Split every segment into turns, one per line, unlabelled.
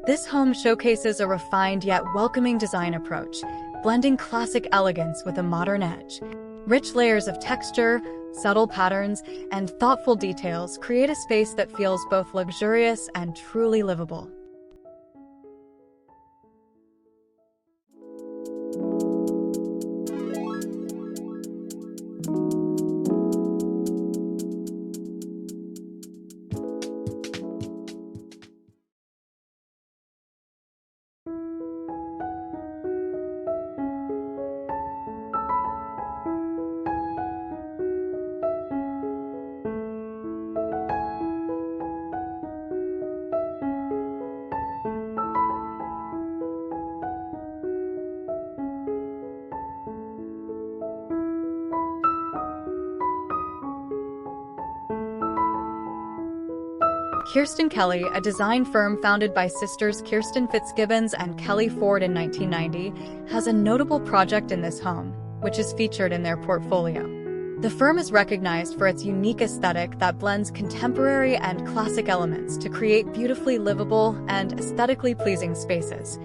This home showcases a refined yet welcoming design approach, blending classic elegance with a modern edge. Rich layers of texture, subtle patterns, and thoughtful details create a space that feels both luxurious and truly livable. Kirsten Kelli, a design firm founded by sisters Kirsten Fitzgibbons and Kelli Ford in 1990, has a notable project in this home, which is featured in their portfolio. The firm is recognized for its unique aesthetic that blends contemporary and classic elements to create beautifully livable and aesthetically pleasing spaces.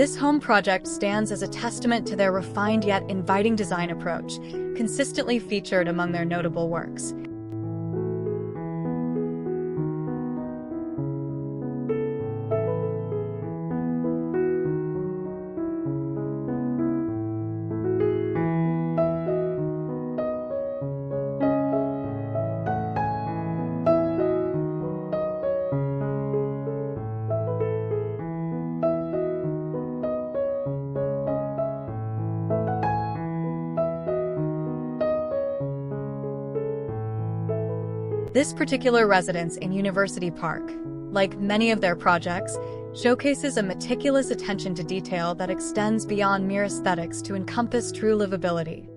This home project stands as a testament to their refined yet inviting design approach, consistently featured among their notable works. This particular residence in University Park, like many of their projects, showcases a meticulous attention to detail that extends beyond mere aesthetics to encompass true livability.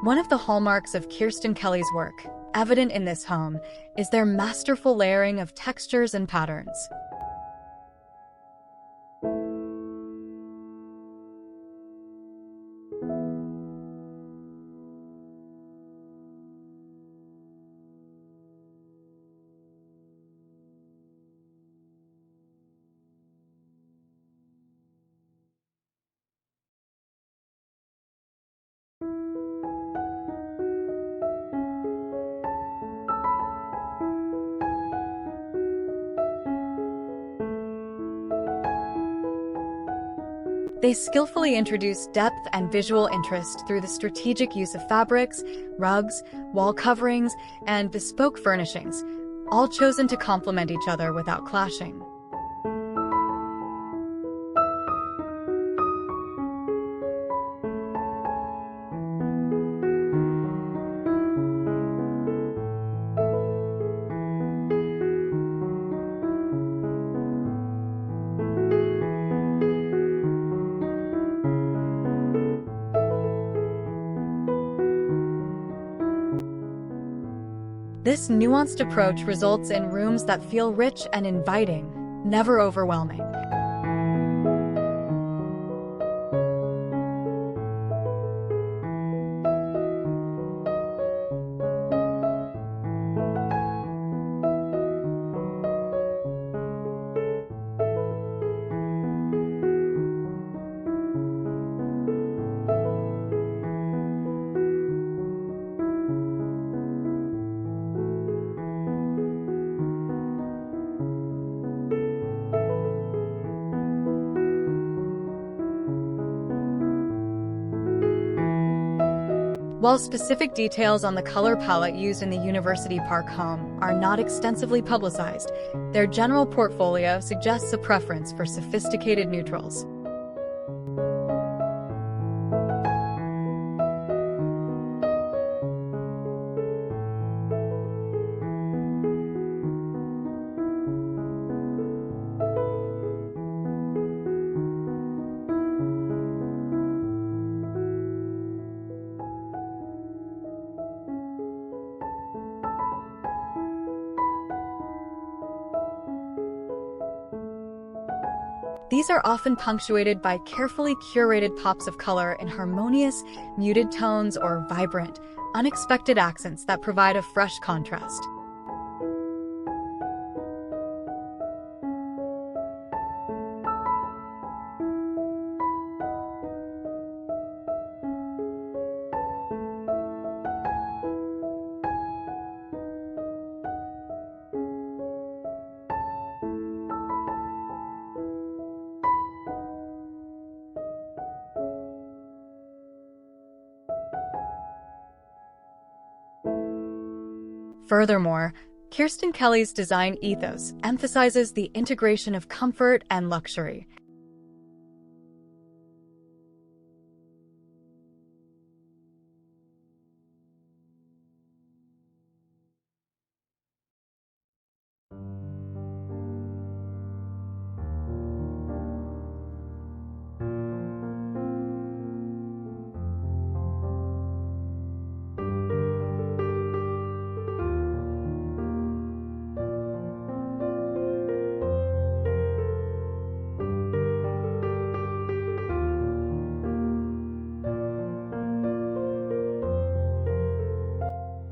One of the hallmarks of Kirsten Kelli's work, evident in this home, is their masterful layering of textures and patterns. They skillfully introduce depth and visual interest through the strategic use of fabrics, rugs, wall coverings, and bespoke furnishings, all chosen to complement each other without clashing. This nuanced approach results in rooms that feel rich and inviting, never overwhelming. While specific details on the color palette used in the University Park home are not extensively publicized, their general portfolio suggests a preference for sophisticated neutrals. These are often punctuated by carefully curated pops of color in harmonious, muted tones or vibrant, unexpected accents that provide a fresh contrast. Furthermore, Kirsten Kelli's design ethos emphasizes the integration of comfort and luxury.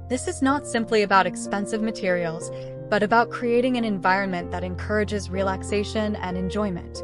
This is not simply about expensive materials, but about creating an environment that encourages relaxation and enjoyment.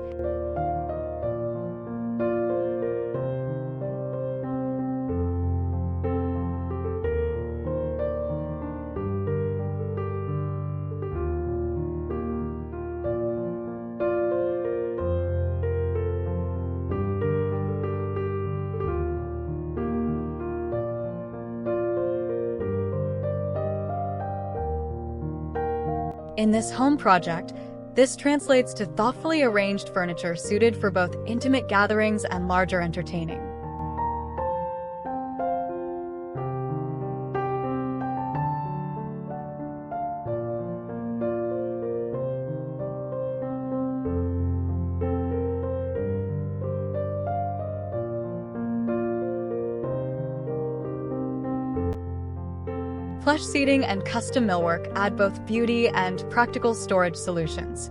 In this home project, this translates to thoughtfully arranged furniture suited for both intimate gatherings and larger entertaining. Plush seating and custom millwork add both beauty and practical storage solutions.